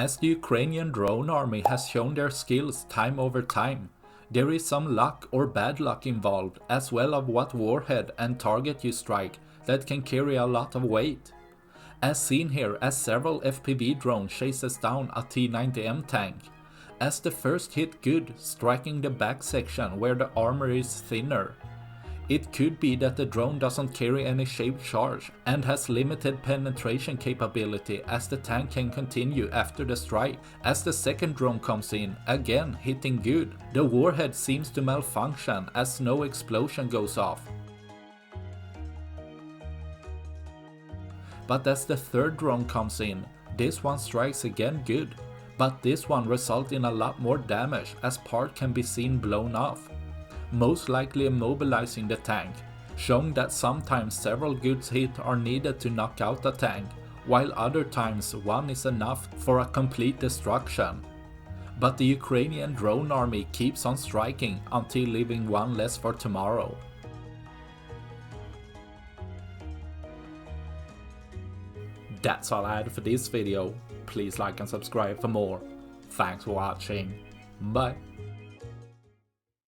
As the Ukrainian drone army has shown their skills time over time, there is some luck or bad luck involved as well of what warhead and target you strike that can carry a lot of weight. As seen here as several FPV drones chases down a T-90M tank, as the first hit good, striking the back section where the armor is thinner. It could be that the drone doesn't carry any shaped charge and has limited penetration capability as the tank can continue after the strike. As the second drone comes in, again hitting good, the warhead seems to malfunction as no explosion goes off. But as the third drone comes in, this one strikes again good, but this one results in a lot more damage as part can be seen blown off, most likely immobilizing the tank, showing that sometimes several good hits are needed to knock out a tank, while other times one is enough for a complete destruction. But the Ukrainian drone army keeps on striking until leaving one less for tomorrow. That's all I had for this video. Please like and subscribe for more. Thanks for watching. Bye.